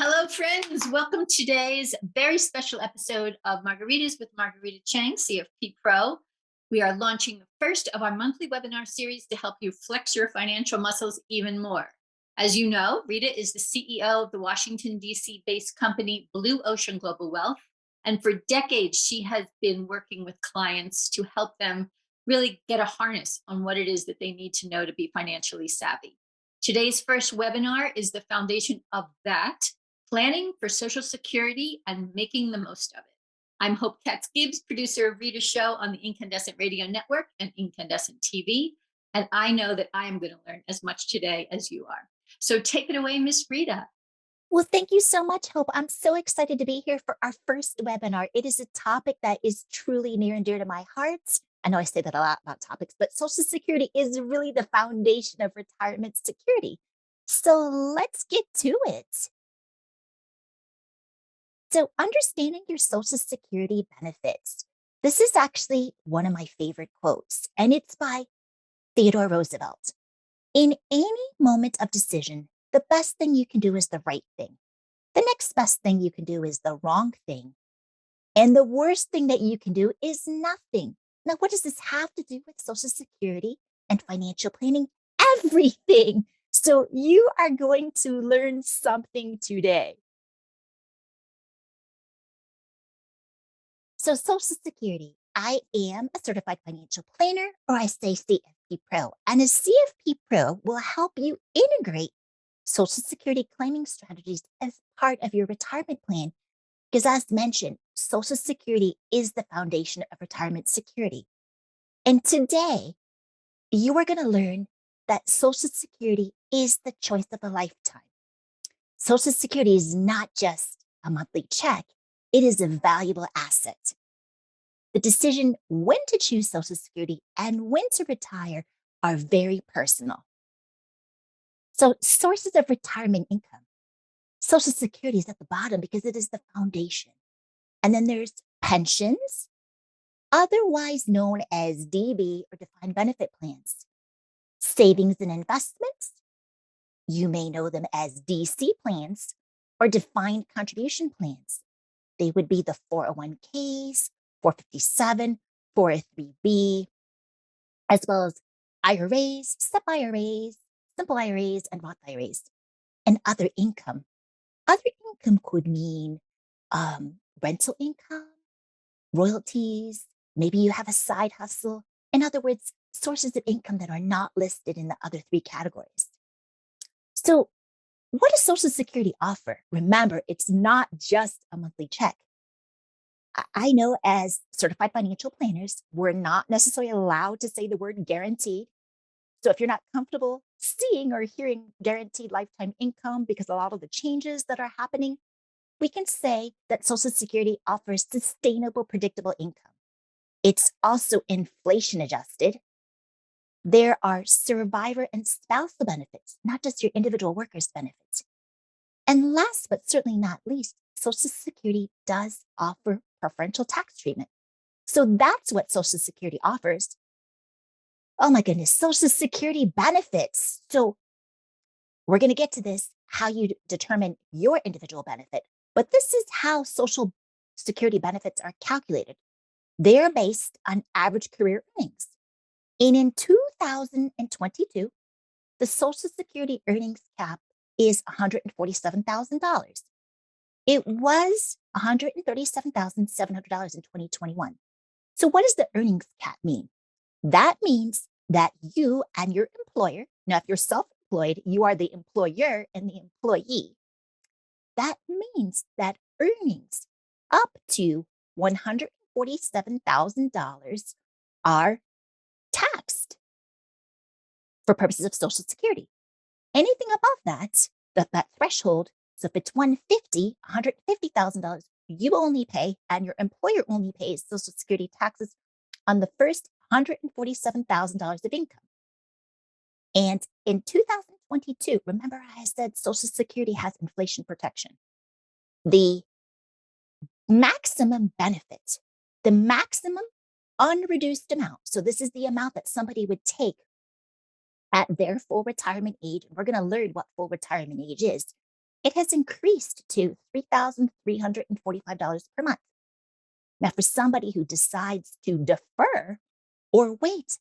Hello, friends. Welcome to today's very special episode of Margaritas with Marguerita Cheng, CFP Pro. We are launching the first of our monthly webinar series to help you flex your financial muscles even more. As you know, Rita is the CEO of the Washington, D.C. based company Blue Ocean Global Wealth. And for decades, she has been working with clients to help them really get a harness on what it is that they need to know to be financially savvy. Today's first webinar is the foundation of that: planning for Social Security and making the most of it. I'm Hope Katz-Gibbs, producer of Rita's show on the Incandescent Radio Network and Incandescent TV, and I know that I am going to learn as much today as you are. So take it away, Miss Rita. Well, thank you so much, Hope. I'm so excited to be here for our first webinar. It is a topic that is truly near and dear to my heart. I know I say that a lot about topics, but Social Security is really the foundation of retirement security. So let's get to it. So, understanding your Social Security benefits. This is actually one of my favorite quotes, and it's by Theodore Roosevelt. In any moment of decision, the best thing you can do is the right thing. The next best thing you can do is the wrong thing. And the worst thing that you can do is nothing. Now, what does this have to do with Social Security and financial planning? Everything. So, you are going to learn something today. So, Social Security, I am a certified financial planner, or I say CFP Pro. And a CFP Pro will help you integrate Social Security claiming strategies as part of your retirement plan. Because, as mentioned, Social Security is the foundation of retirement security. And today, you are going to learn that Social Security is the choice of a lifetime. Social Security is not just a monthly check, it is a valuable asset. The decision when to choose Social Security and when to retire are very personal. So, sources of retirement income. Social Security is at the bottom because it is the foundation. And then there's pensions, otherwise known as DB or defined benefit plans, savings and investments. You may know them as DC plans or defined contribution plans. They would be the 401ks, 457, 403b, as well as IRAs, SEP IRAs, simple IRAs, and Roth IRAs, and other income. Other income could mean rental income, royalties, maybe you have a side hustle. In other words, sources of income that are not listed in the other three categories. So, what does Social Security offer? Remember, it's not just a monthly check. I know as certified financial planners, we're not necessarily allowed to say the word guaranteed. So if you're not comfortable seeing or hearing guaranteed lifetime income because a lot of the changes that are happening, we can say that Social Security offers sustainable, predictable income. It's also inflation adjusted. There are survivor and spousal benefits, not just your individual workers' benefits. And last but certainly not least, Social Security does offer preferential tax treatment. So that's what Social Security offers. Oh my goodness, Social Security benefits. So we're going to get to this, how you determine your individual benefit. But this is how Social Security benefits are calculated. They're based on average career earnings. And in 2022, the Social Security earnings cap is $147,000. It was $137,700 in 2021. So, what does the earnings cap mean? That means that you and your employer, now, if you're self employed, you are the employer and the employee. That means that earnings up to $147,000 are taxed for purposes of Social Security. Anything above that threshold, so if it's $150,000, you only pay, and your employer only pays Social Security taxes on the first $147,000 of income. And in 2022, remember I said Social Security has inflation protection. The maximum benefit, the maximum unreduced amount, so this is the amount that somebody would take at their full retirement age. We're going to learn what full retirement age is. it has increased to $3,345 per month. Now, for somebody who decides to defer or wait,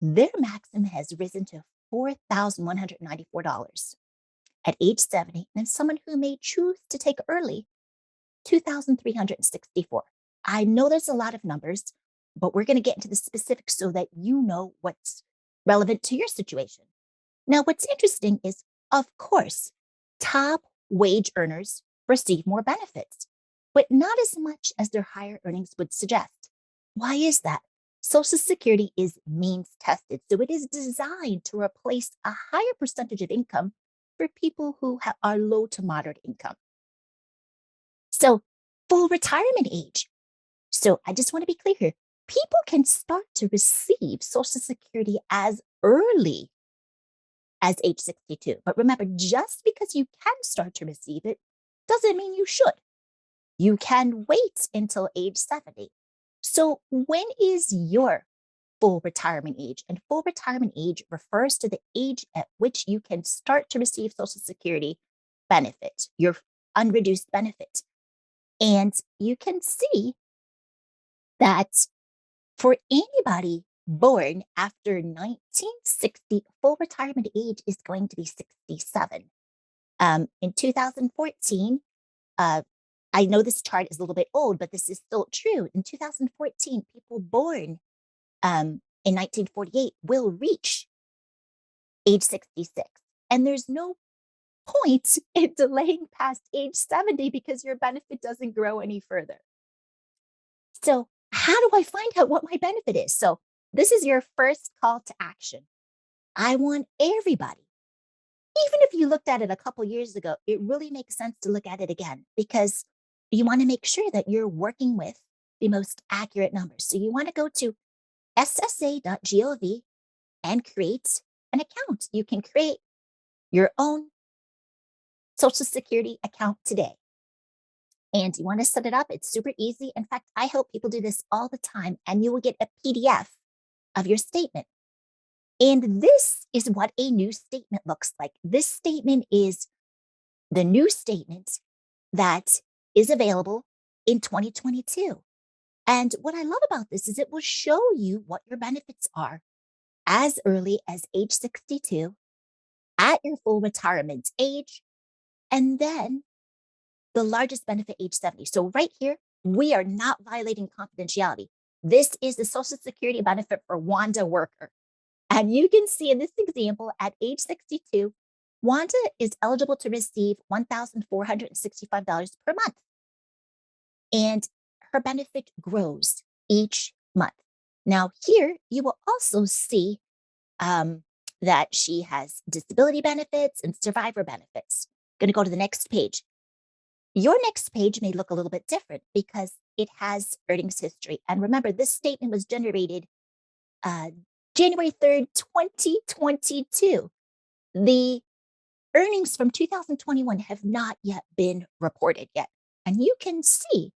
their maximum has risen to $4,194 at age 70. And someone who may choose to take early, 2,364. I know there's a lot of numbers, but we're going to get into the specifics so that you know what's relevant to your situation. Now, what's interesting is, of course, top wage earners receive more benefits, but not as much as their higher earnings would suggest. Why is that? Social Security is means tested, so it is designed to replace a higher percentage of income for people who are low to moderate income. So, full retirement age. So, I just want to be clear here. People can start to receive Social Security as early as age 62. But remember, just because you can start to receive it doesn't mean you should. You can wait until age 70. So, when is your full retirement age? And full retirement age refers to the age at which you can start to receive Social Security benefit, your unreduced benefit. And you can see that for anybody born after 1960, full retirement age is going to be 67. In 2014, I know this chart is a little bit old, but this is still true. In 2014, people born in 1948 will reach age 66. And there's no point in delaying past age 70 because your benefit doesn't grow any further. So, how do I find out what my benefit is? So, this is your first call to action. I want everybody, even if you looked at it a couple years ago, it really makes sense to look at it again because you want to make sure that you're working with the most accurate numbers. So, you want to go to ssa.gov and create an account. You can create your own Social Security account today. And you want to set it up. It's super easy. In fact, I help people do this all the time, and you will get a PDF of your statement. And this is what a new statement looks like. This statement is the new statement that is available in 2022. And what I love about this is it will show you what your benefits are as early as age 62 at your full retirement age, and then the largest benefit age 70. So right here, we are not violating confidentiality. This is the Social Security benefit for Wanda worker. And you can see in this example at age 62, Wanda is eligible to receive $1,465 per month. And her benefit grows each month. Now, here you will also see that she has disability benefits and survivor benefits. Going to go to the next page. Your next page may look a little bit different because it has earnings history. And remember, this statement was generated January 3rd, 2022. The earnings from 2021 have not yet been reported yet. And you can see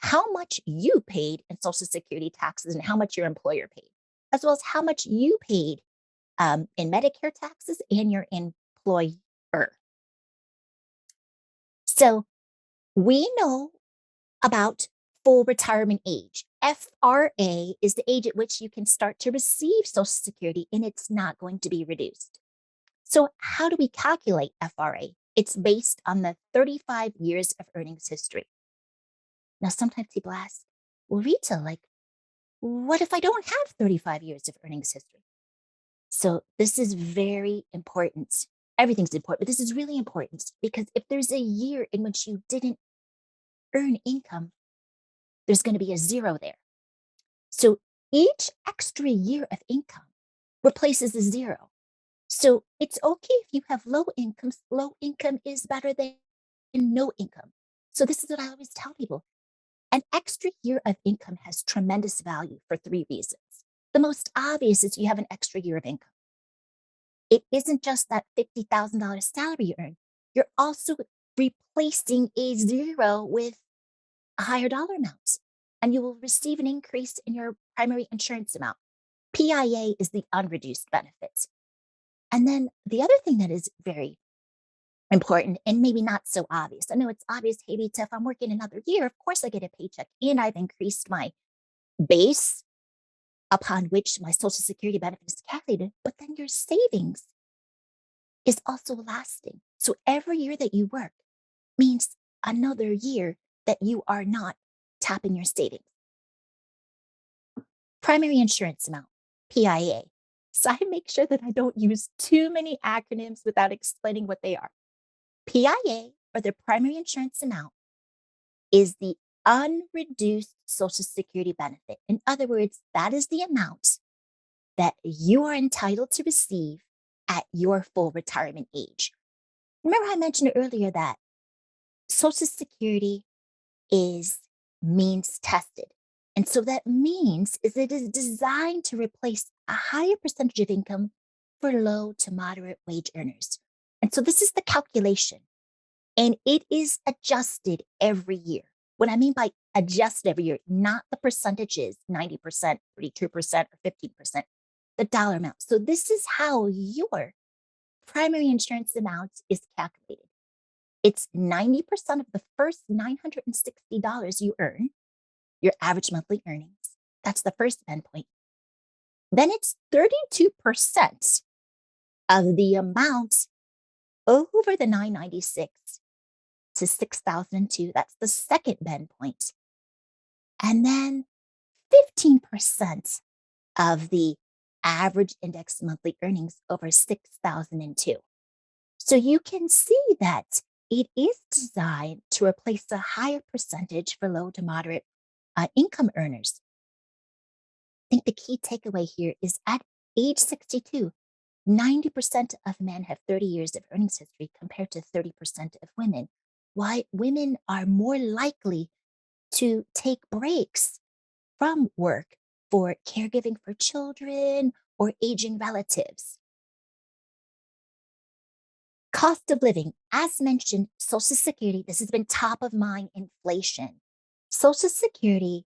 how much you paid in Social Security taxes and how much your employer paid, as well as how much you paid in Medicare taxes and your employer. So we know about full retirement age. FRA is the age at which you can start to receive Social Security and it's not going to be reduced. So, how do we calculate FRA? It's based on the 35 years of earnings history. Now, sometimes people ask, well, Rita, like, what if I don't have 35 years of earnings history? So, this is very important. Everything's important, but this is really important because if there's a year in which you didn't earn income, there's going to be a zero there. So each extra year of income replaces a zero. So it's okay if you have low income. Low income is better than no income. So this is what I always tell people. An extra year of income has tremendous value for three reasons. The most obvious is you have an extra year of income. It isn't just that $50,000 salary you earn. You're also replacing a zero with a higher dollar amount, and you will receive an increase in your primary insurance amount. PIA is the unreduced benefit. And then the other thing that is very important and maybe not so obvious. I know it's obvious, hey, Rita, if I'm working another year, of course I get a paycheck and I've increased my base upon which my Social Security benefit is calculated, but then your savings is also lasting. So every year that you work means another year that you are not tapping your savings. Primary insurance amount, PIA. So I make sure that I don't use too many acronyms without explaining what they are. PIA, or the primary insurance amount, is the unreduced Social Security benefit. In other words, that is the amount that you are entitled to receive at your full retirement age. Remember, I mentioned earlier that Social Security is means tested. And so that means is it is designed to replace a higher percentage of income for low to moderate wage earners. And so this is the calculation, and it is adjusted every year. What I mean by adjusted every year, not the percentages, 90%, 32%, or 15%, the dollar amount. So this is how your primary insurance amount is calculated. It's 90% of the first $960 you earn, your average monthly earnings. That's the first endpoint. Then it's 32% of the amount over the 996 to 6,002. That's the second bend point. And then 15% of the average index monthly earnings over 6,002. So you can see that it is designed to replace a higher percentage for low to moderate income earners. I think the key takeaway here is at age 62, 90% of men have 30 years of earnings history compared to 30% of women. Why women are more likely to take breaks from work for caregiving for children or aging relatives. Cost of living, as mentioned, Social Security, this has been top of mind inflation. Social Security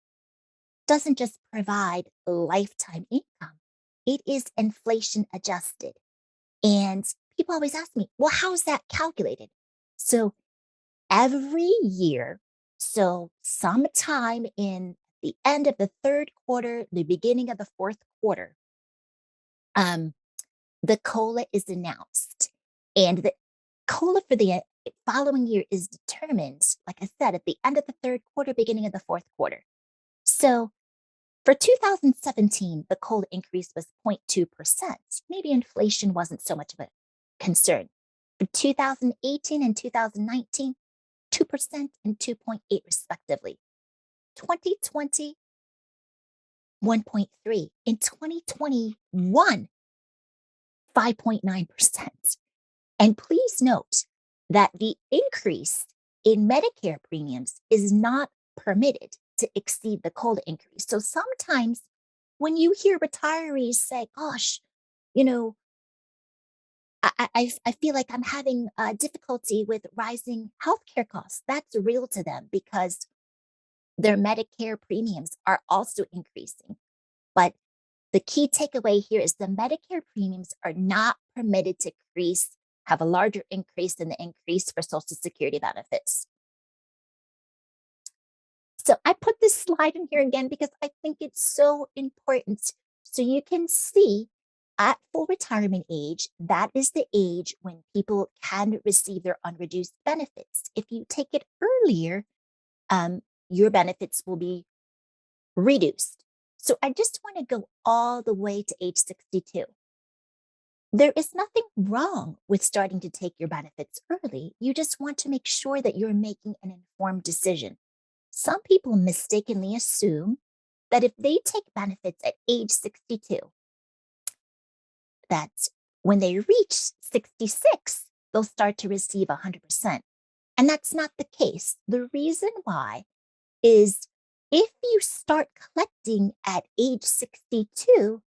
doesn't just provide lifetime income, it is inflation adjusted. And people always ask me, well, how's that calculated? So every year, so sometime in the end of the third quarter, the beginning of the fourth quarter, the COLA is announced. And the COLA for the following year is determined, like I said, at the end of the third quarter, beginning of the fourth quarter. So for 2017, the COLA increase was 0.2%. Maybe inflation wasn't so much of a concern. For 2018 and 2019, 2% and 2.8 respectively. 2020, 1.3. In 2021, 5.9%. And please note that the increase in Medicare premiums is not permitted to exceed the COLA increase. So sometimes when you hear retirees say, gosh, you know, I feel like I'm having difficulty with rising healthcare costs. That's real to them because their Medicare premiums are also increasing. But the key takeaway here is the Medicare premiums are not permitted to have a larger increase than the increase for Social Security benefits. So I put this slide in here again because I think it's so important. So you can see at full retirement age, that is the age when people can receive their unreduced benefits. If you take it earlier, your benefits will be reduced. So I just want to go all the way to age 62. There is nothing wrong with starting to take your benefits early. You just want to make sure that you're making an informed decision. Some people mistakenly assume that if they take benefits at age 62, that when they reach 66, they'll start to receive 100%. And that's not the case. The reason why is if you start collecting at age 62,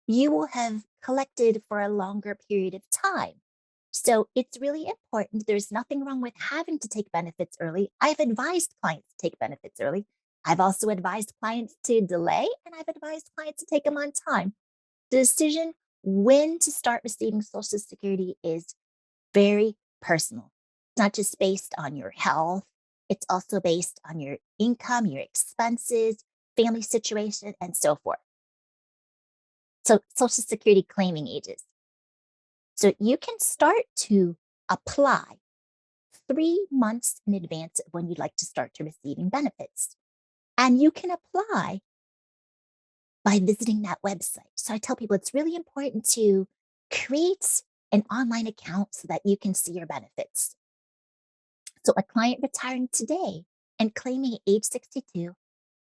you will have collected for a longer period of time. So it's really important. There's nothing wrong with having to take benefits early. I've advised clients to take benefits early. I've also advised clients to delay, and I've advised clients to take them on time. The decision when to start receiving Social Security is very personal. not just based on your health, it's also based on your income, your expenses, family situation, and so forth. So, Social Security claiming ages. So, you can start to apply 3 months in advance of when you'd like to start to receiving benefits. And you can apply by visiting that website. So, I tell people it's really important to create an online account so that you can see your benefits. So, a client retiring today and claiming at age 62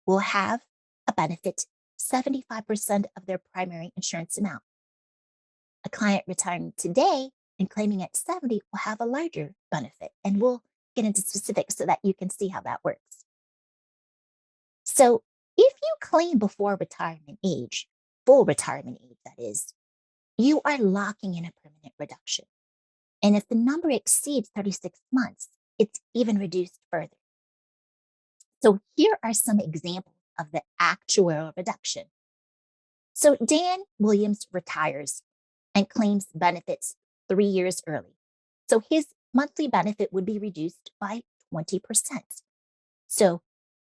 will have a benefit 75% of their primary insurance amount. A client retiring today and claiming at 70 will have a larger benefit. And we'll get into specifics so that you can see how that works. So, if you claim before retirement age, full retirement age, that is, you are locking in a permanent reduction. And if the number exceeds 36 months, it's even reduced further. So, here are some examples of the actuarial reduction. So, Dan Williams retires and claims benefits 3 years early. So, his monthly benefit would be reduced by 20%. So,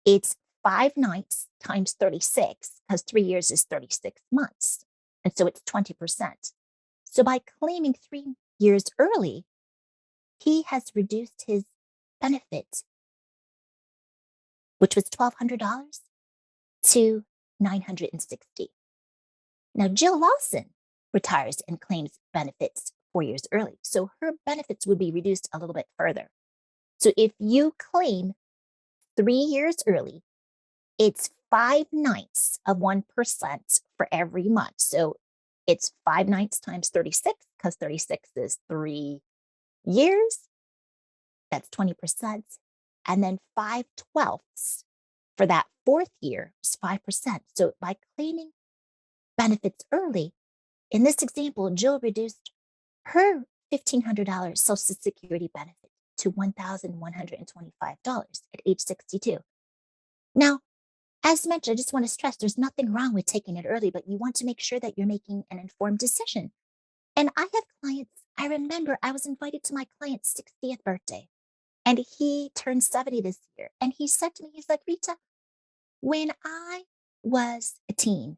it's 5 nights times 36, because 3 years is 36 months. And so it's 20%. So, by claiming 3 years early, he has reduced his benefit, which was $1,200, to $960. Now, Jill Lawson retires and claims benefits 4 years early. So her benefits would be reduced a little bit further. So if you claim 3 years early, it's 5 nights of 1% for every month. So it's 5 nights times 36, because 36 is 3 years. That's 20%. And then 5/12ths for that fourth year is 5%. So by claiming benefits early, in this example, Jill reduced her $1,500 Social Security benefit to $1,125 at age 62. Now, as mentioned, I just want to stress there's nothing wrong with taking it early, but you want to make sure that you're making an informed decision. And I have clients, I remember I was invited to my client's 60th birthday, and he turned 70 this year. And he said to me, he's like, Rita, when I was a teen,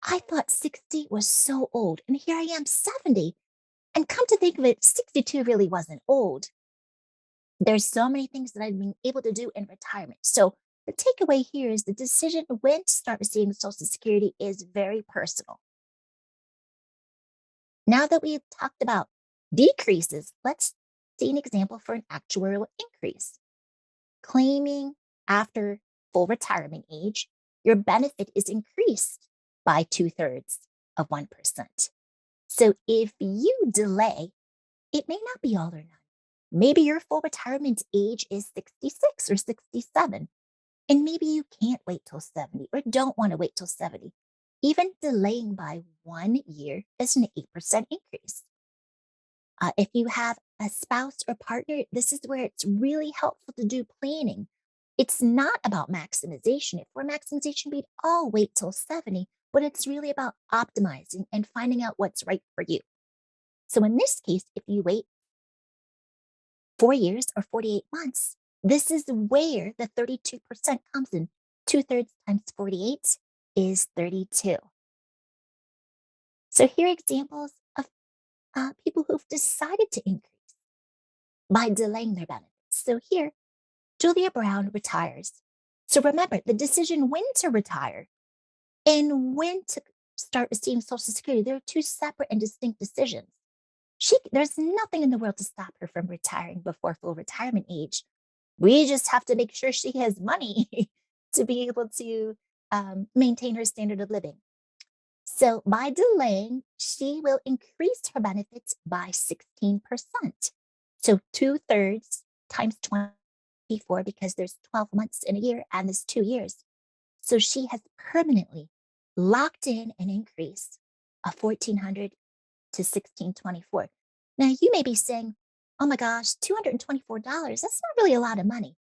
I thought 60 was so old. And here I am, 70. And come to think of it, 62 really wasn't old. There's so many things that I've been able to do in retirement. So the takeaway here is the decision when to start receiving Social Security is very personal. Now that we've talked about decreases, let's see an example for an actuarial increase. Claiming after full retirement age, your benefit is increased by 2/3 of 1%. So if you delay, it may not be all or none. Maybe your full retirement age is 66 or 67, and maybe you can't wait till 70 or don't want to wait till 70. Even delaying by 1 year is an 8% increase. If you have a spouse or partner, this is where it's really helpful to do planning. It's not about maximization. If we're maximization, we'd all wait till 70, but it's really about optimizing and finding out what's right for you. So in this case, if you wait 4 years or 48 months, this is where the 32% comes in. 2/3 times 48 is 32. So here are examples of people who've decided to increase by delaying their benefits. So here, Julia Brown retires. So remember, the decision when to retire and when to start receiving Social Security, they're two separate and distinct decisions. There's nothing in the world to stop her from retiring before full retirement age. We just have to make sure she has money to be able to maintain her standard of living. So by delaying, she will increase her benefits by 16%. So 2/3 times 24, because there's 12 months in a year and there's 2 years. So she has permanently locked in an increase of 1,400 to 1,624. Now you may be saying, oh my gosh, $224, that's not really a lot of money.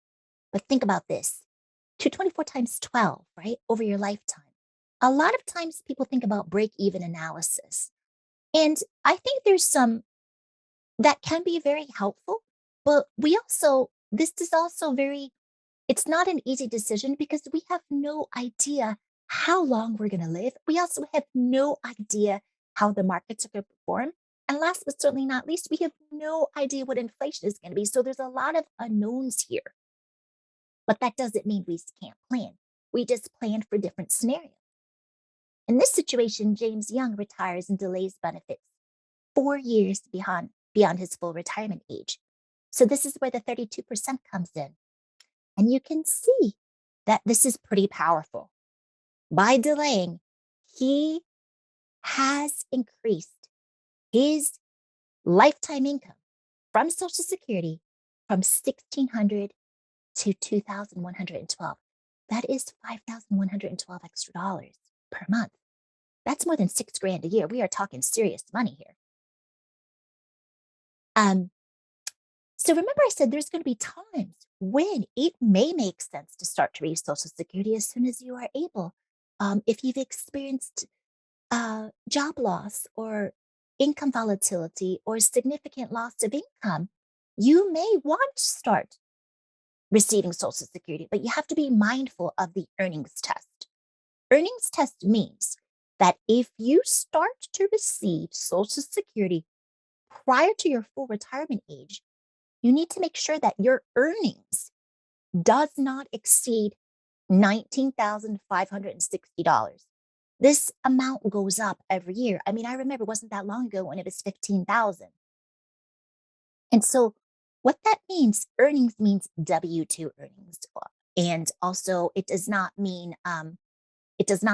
But think about this. 224 times 12, right? Over your lifetime. A lot of times people think about break even analysis. And I think there's some that can be very helpful. But this is also it's not an easy decision because we have no idea how long we're going to live. We also have no idea how the markets are going to perform. And last but certainly not least, we have no idea what inflation is going to be. So there's a lot of unknowns here. But that doesn't mean we can't plan. We just plan for different scenarios. In this situation, James Young retires and delays benefits 4 years beyond his full retirement age. So this is where the 32% comes in. And you can see that this is pretty powerful. By delaying, he has increased his lifetime income from Social Security from $1,600 to $2,112. That is $5,112 extra dollars per month. That's more than $6,000 a year. We are talking serious money here. So remember I said there's going to be times when it may make sense to start to raise Social Security as soon as you are able. If you've experienced job loss or income volatility or significant loss of income, you may want to start receiving Social Security, but you have to be mindful of the earnings test. Earnings test means that if you start to receive Social Security prior to your full retirement age, you need to make sure that your earnings does not exceed $19,560. This amount goes up every year. I mean, I remember it wasn't that long ago when it was $15,000. And so what that means, earnings means W-2 earnings. And also it does not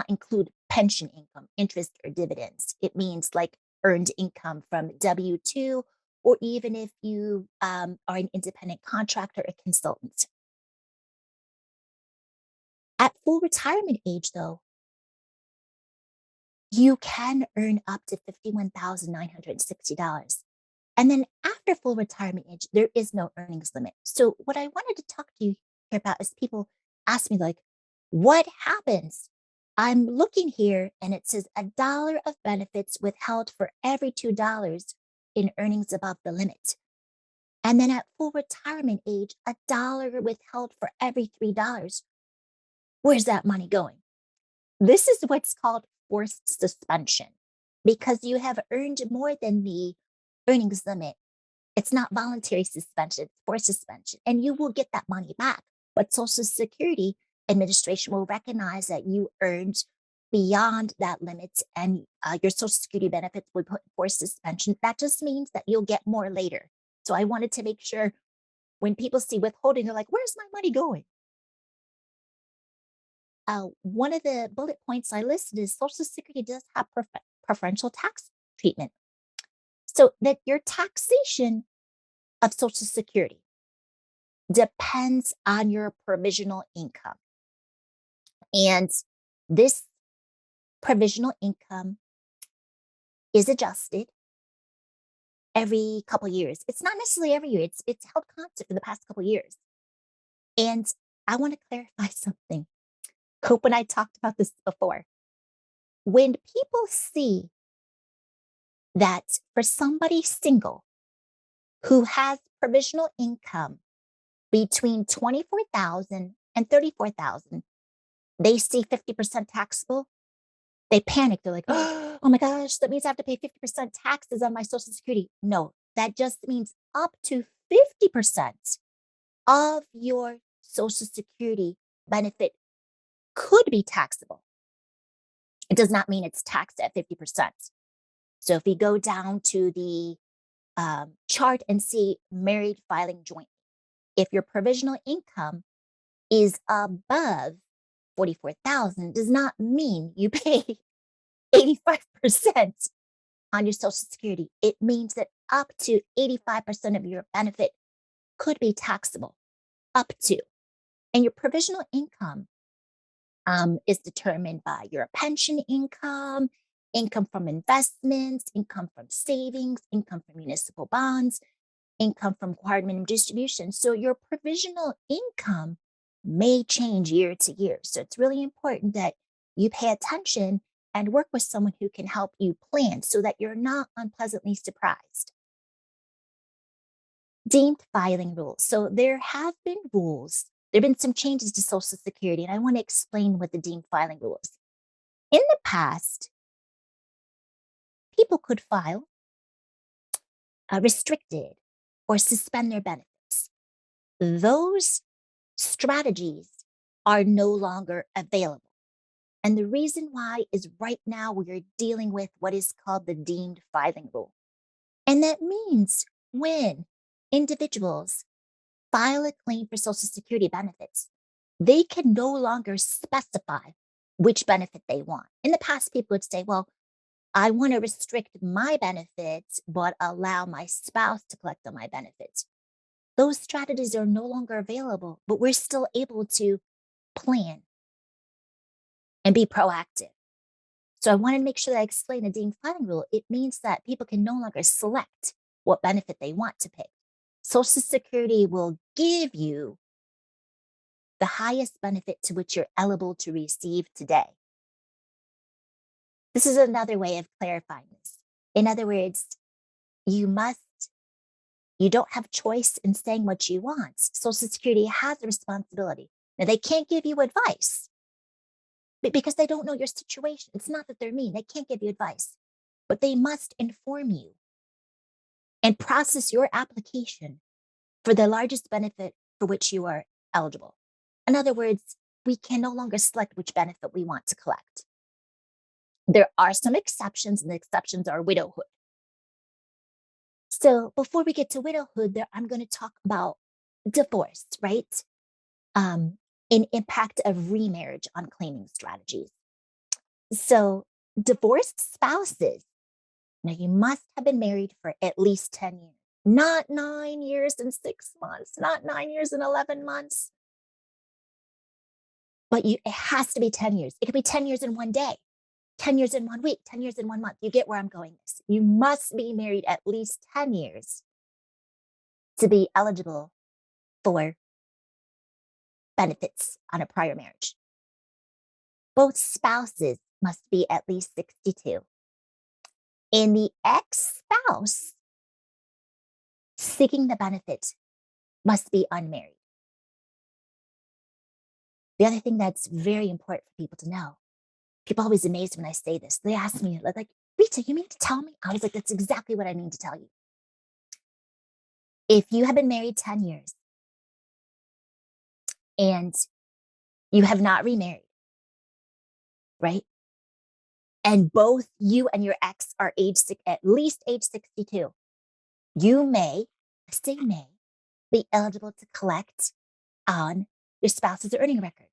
include pension income, interest, or dividends. It means like earned income from W-2, or even if you are an independent contractor or consultant. At full retirement age, though, you can earn up to $51,960. And then after full retirement age, there is no earnings limit. So what I wanted to talk to you here about is people ask me like, what happens? I'm looking here and it says $1 of benefits withheld for every $2 in earnings above the limit. And then at full retirement age, $1 withheld for every $3. Where's that money going? This is what's called forced suspension because you have earned more than the earnings limit. It's not voluntary suspension, it's forced suspension, and you will get that money back. But Social Security Administration will recognize that you earned beyond that limit and your Social Security benefits will put forced suspension. That just means that you'll get more later. So I wanted to make sure when people see withholding, they're like, where's my money going? One of the bullet points I listed is Social Security does have preferential tax treatment. So that your taxation of Social Security depends on your provisional income. And this provisional income is adjusted every couple of years. It's not necessarily every year. It's held constant for the past couple of years. And I want to clarify something. Hope when I talked about this before. When people see that for somebody single who has provisional income between $24,000 and $34,000, they see 50% taxable. They panic. They're like, oh my gosh, that means I have to pay 50% taxes on my Social Security. No, that just means up to 50% of your Social Security benefit could be taxable. It does not mean it's taxed at 50%. So if we go down to the chart and see married filing jointly, if your provisional income is above 44,000, does not mean you pay 85% on your Social Security. It means that up to 85% of your benefit could be taxable, up to. And your provisional income is determined by your pension income, income from investments, income from savings, income from municipal bonds, income from required minimum distribution. So your provisional income may change year to year. So it's really important that you pay attention and work with someone who can help you plan so that you're not unpleasantly surprised. Deemed filing rules. So there have been rules. There have been some changes to Social Security, and I want to explain what the deemed filing rules. In the past, people could file restricted or suspend their benefits. Those strategies are no longer available. And the reason why is right now we are dealing with what is called the deemed filing rule. And that means when individuals file a claim for Social Security benefits, they can no longer specify which benefit they want. In the past, people would say, well, I want to restrict my benefits, but allow my spouse to collect on my benefits. Those strategies are no longer available, but we're still able to plan and be proactive. So I wanted to make sure that I explain the deemed filing rule. It means that people can no longer select what benefit they want to pick. Social Security will give you the highest benefit to which you're eligible to receive today. This is another way of clarifying this. In other words, you don't have choice in saying what you want. Social Security has a responsibility. Now, they can't give you advice because they don't know your situation. It's not that they're mean. They can't give you advice, but they must inform you and process your application for the largest benefit for which you are eligible. In other words, we can no longer select which benefit we want to collect. There are some exceptions, and the exceptions are widowhood. So before we get to widowhood, I'm going to talk about divorce, right? An impact of remarriage on claiming strategies. So divorced spouses, now you must have been married for at least 10 years, not 9 years and 6 months, not 9 years and 11 months, but it has to be 10 years. It could be 10 years in one day, 10 years in 1 week, 10 years in 1 month. You get where I'm going this. You must be married at least 10 years to be eligible for benefits on a prior marriage. Both spouses must be at least 62. And the ex-spouse seeking the benefit must be unmarried. The other thing that's very important for people to know, people are always amazed when I say this. They ask me, like, Rita, you mean to tell me? I was like, that's exactly what I mean to tell you. If you have been married 10 years and you have not remarried, right? And both you and your ex are at least age 62, you may be eligible to collect on your spouse's earning record.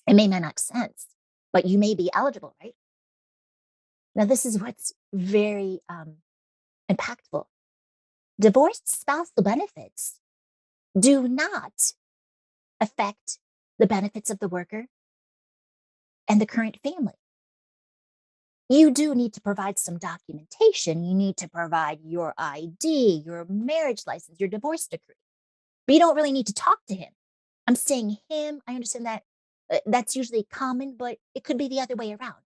It may not make sense, but you may be eligible, right? Now, this is what's very impactful. Divorced spousal benefits do not affect the benefits of the worker and the current family. You do need to provide some documentation. You need to provide your ID, your marriage license, your divorce decree. But you don't really need to talk to him. I'm saying him. I understand that that's usually common, but it could be the other way around.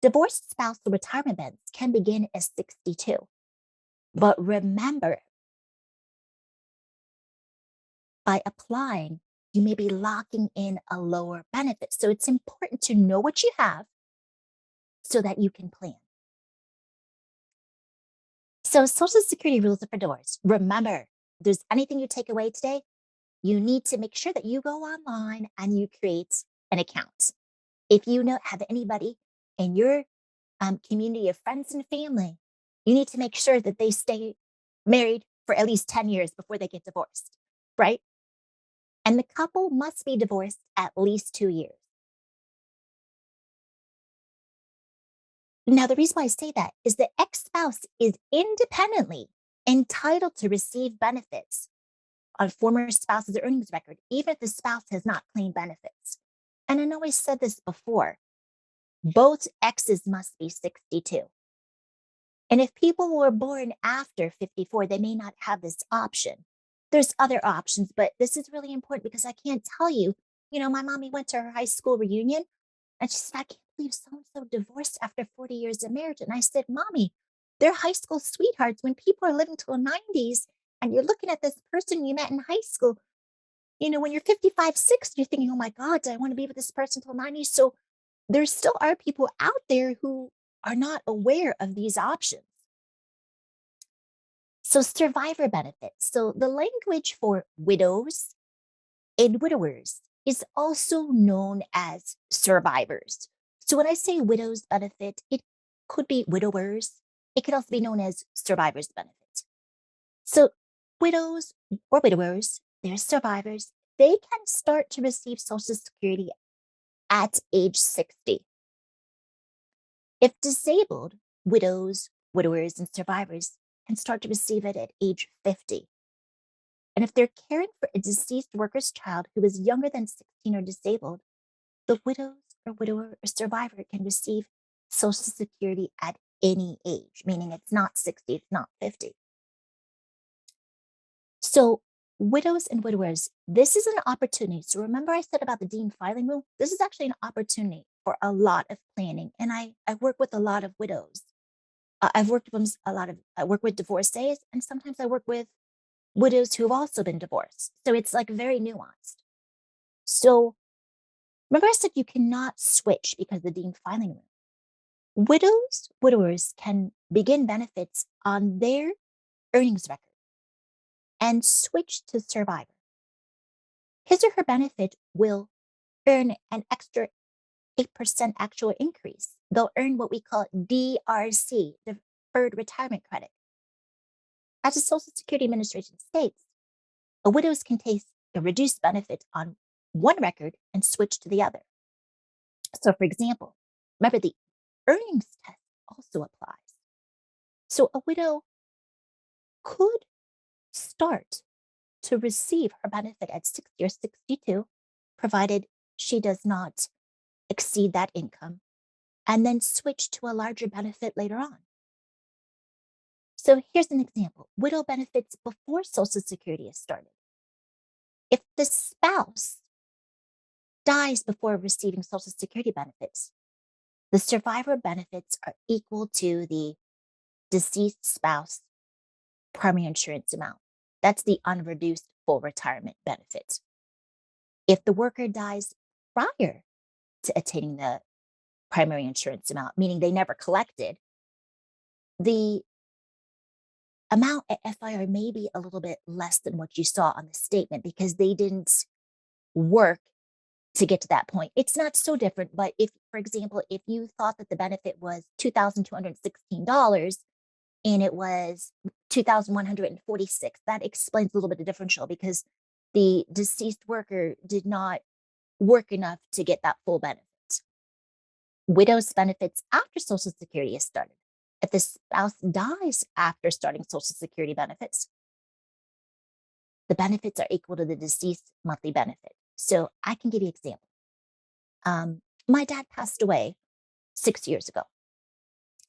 Divorced spousal retirement benefits can begin as 62. But remember, by applying, you may be locking in a lower benefit. So it's important to know what you have so that you can plan. So Social Security rules for divorce. Remember, if there's anything you take away today, you need to make sure that you go online and you create an account. If you have anybody in your community of friends and family, you need to make sure that they stay married for at least 10 years before they get divorced, right? And the couple must be divorced at least 2 years. Now, the reason why I say that is the ex-spouse is independently entitled to receive benefits on former spouse's earnings record, even if the spouse has not claimed benefits. And I know I said this before, both exes must be 62. And if people were born after 54, they may not have this option. There's other options, but this is really important because I can't tell you, my mommy went to her high school reunion and she said, I can't believe so-and-so divorced after 40 years of marriage. And I said, Mommy, they're high school sweethearts. When people are living till the 90s, and you're looking at this person you met in high school. When you're 55, 60, you're thinking, oh my God, do I want to be with this person till 90? So there still are people out there who are not aware of these options. So survivor benefits. So the language for widows and widowers is also known as survivors. So when I say widows benefit, it could be widowers. It could also be known as survivors benefit. So widows or widowers, they're survivors. They can start to receive Social Security at age 60. If disabled, widows, widowers, and survivors can start to receive it at age 50. And if they're caring for a deceased worker's child who is younger than 16 or disabled, the widows or widower or survivor can receive Social Security at any age, meaning it's not 60, it's not 50. So widows and widowers, this is an opportunity. So remember I said about the deemed filing rule? This is actually an opportunity for a lot of planning. And I work with a lot of widows. I've worked with I work with divorcees, and sometimes I work with widows who have also been divorced. So it's like very nuanced. So remember I said you cannot switch because of the deemed filing rule. Widowers can begin benefits on their earnings record and switch to survivor. His or her benefit will earn an extra 8% actual increase. They'll earn what we call DRC, Deferred Retirement Credit. As the Social Security Administration states, a widow can take a reduced benefit on one record and switch to the other. So, for example, remember the earnings test also applies. So, a widow could start to receive her benefit at 60 or 62, provided she does not exceed that income, and then switch to a larger benefit later on. So here's an example. Widow benefits before Social Security is started. If the spouse dies before receiving Social Security benefits, the survivor benefits are equal to the deceased spouse primary insurance amount. That's the unreduced full retirement benefit. If the worker dies prior to attaining the primary insurance amount, meaning they never collected, the amount at FIR may be a little bit less than what you saw on the statement because they didn't work to get to that point. It's not so different, but if, for example, if you thought that the benefit was $2,216 and it was $2,146, that explains a little bit of differential because the deceased worker did not work enough to get that full benefit. Widows benefits after Social Security is started. If the spouse dies after starting Social Security benefits, the benefits are equal to the deceased monthly benefit. So I can give you an example. My dad passed away 6 years ago.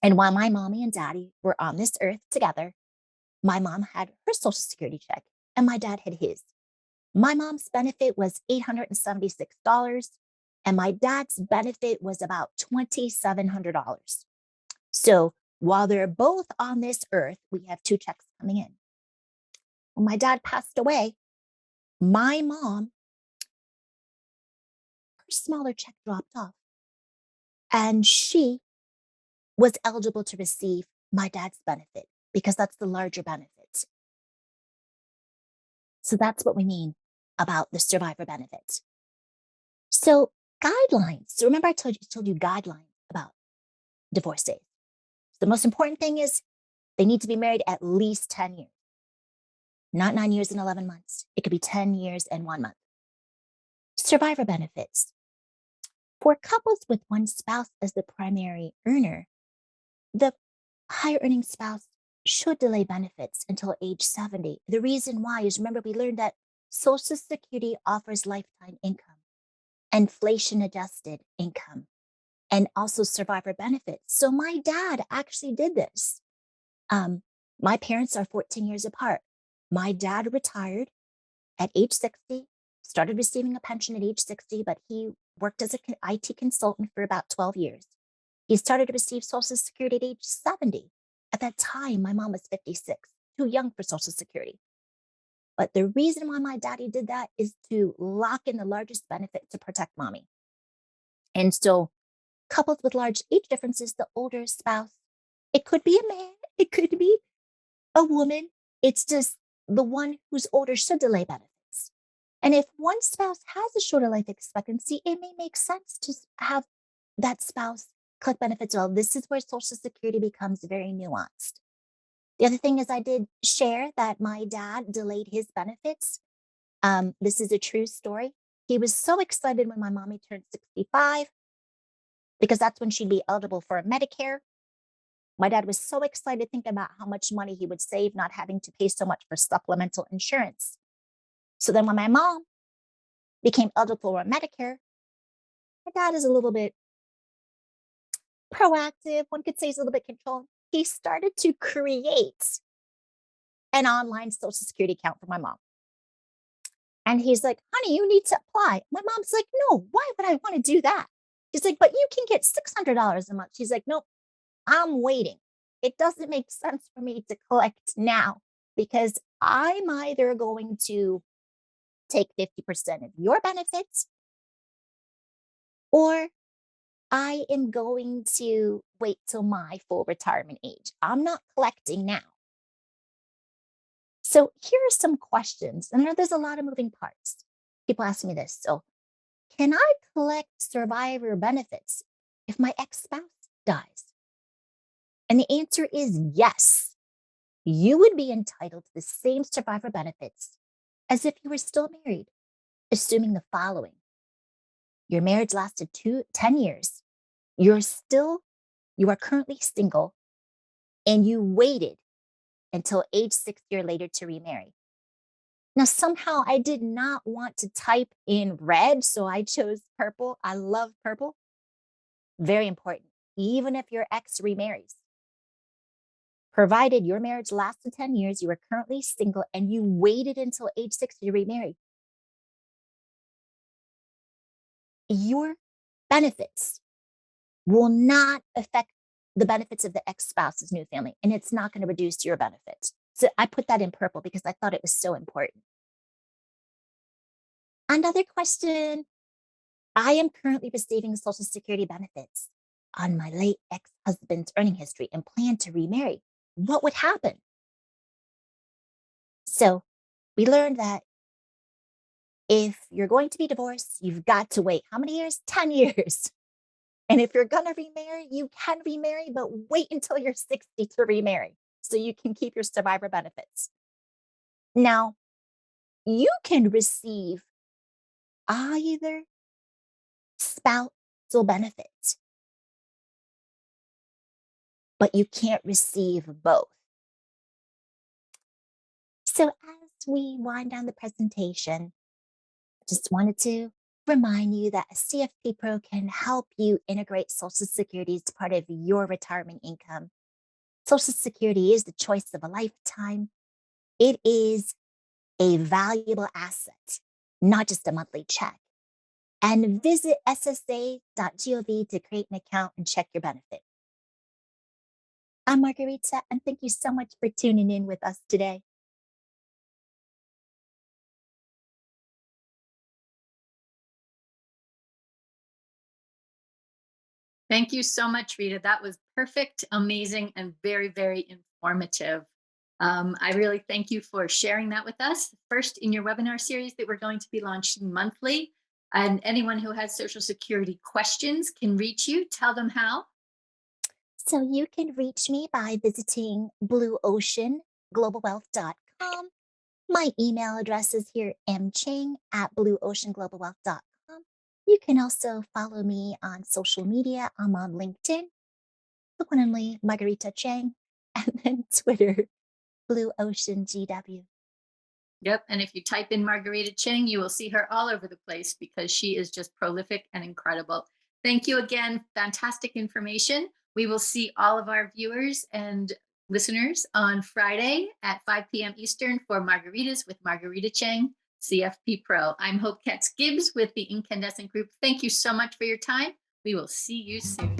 And while my mommy and daddy were on this earth together, my mom had her Social Security check and my dad had his. My mom's benefit was $876 and my dad's benefit was about $2,700. So while they're both on this earth, we have two checks coming in. When my dad passed away, my mom, her smaller check dropped off and she was eligible to receive my dad's benefit because that's the larger benefit. So that's what we mean about the survivor benefit. So guidelines. So remember I told you guidelines about divorcees. The most important thing is they need to be married at least 10 years, not 9 years and 11 months. It could be 10 years and 1 month. Survivor benefits. For couples with one spouse as the primary earner, the higher earning spouse should delay benefits until age 70. The reason why is, remember, we learned that Social Security offers lifetime income, inflation adjusted income, and also survivor benefits. So my dad actually did this. My parents are 14 years apart. My dad retired at age 60, started receiving a pension at age 60, but he worked as an IT consultant for about 12 years. He started to receive Social Security at age 70. At that time, my mom was 56, too young for Social Security. But the reason why my daddy did that is to lock in the largest benefit to protect mommy. And so, coupled with large age differences, the older spouse, it could be a man, it could be a woman. It's just the one who's older should delay benefits. And if one spouse has a shorter life expectancy, it may make sense to have that spouse collect benefits. Well, this is where Social Security becomes very nuanced. The other thing is, I did share that my dad delayed his benefits. This is a true story. He was so excited when my mommy turned 65 because that's when she'd be eligible for Medicare. My dad was so excited thinking about how much money he would save not having to pay so much for supplemental insurance. So then when my mom became eligible for Medicare, my dad is a little bit proactive. One could say he's a little bit controlled. He started to create an online Social Security account for my mom. And he's like, honey, you need to apply. My mom's like, no, why would I want to do that? He's like, but you can get $600 a month. She's like, nope, I'm waiting. It doesn't make sense for me to collect now because I'm either going to take 50% of your benefits or I am going to wait till my full retirement age. I'm not collecting now. So here are some questions, and there's a lot of moving parts. People ask me this. So, can I collect survivor benefits if my ex spouse dies? And the answer is yes. You would be entitled to the same survivor benefits as if you were still married, assuming the following: your marriage lasted 10 years, you are currently single, and you waited until age 60 or later to remarry. Now, somehow I did not want to type in red, so I chose purple. I love purple. Very important. Even if your ex remarries, provided your marriage lasted 10 years, you are currently single, and you waited until age 60 to remarry, your benefits will not affect the benefits of the ex-spouse's new family, and it's not going to reduce your benefits. So I put that in purple because I thought it was so important. Another question: I am currently receiving Social Security benefits on my late ex-husband's earning history and plan to remarry. What would happen? So we learned that if you're going to be divorced, you've got to wait how many years? 10 years. And if you're going to remarry, you can remarry, but wait until you're 60 to remarry so you can keep your survivor benefits. Now, you can receive either spousal benefits, but you can't receive both. So as we wind down the presentation, I just wanted to remind you that a CFP Pro can help you integrate Social Security as part of your retirement income. Social Security is the choice of a lifetime. It is a valuable asset, not just a monthly check. And visit ssa.gov to create an account and check your benefit. I'm Margarita, and thank you so much for tuning in with us today. Thank you so much, Rita. That was perfect, amazing, and very, very informative. I really thank you for sharing that with us. First in your webinar series that we're going to be launching monthly. And anyone who has Social Security questions can reach you. Tell them how. So you can reach me by visiting blueoceanglobalwealth.com. My email address is here, mcheng@blueoceanglobalwealth.com. You can also follow me on social media. I'm on LinkedIn, the one and only Marguerita Cheng, and then Twitter, Blue Ocean GW. Yep. And if you type in Marguerita Cheng, you will see her all over the place because she is just prolific and incredible. Thank you again. Fantastic information. We will see all of our viewers and listeners on Friday at 5 p.m. Eastern for Margaritas with Marguerita Cheng, CFP Pro. I'm Hope Katz Gibbs with the Incandescent Group. Thank you so much for your time. We will see you soon.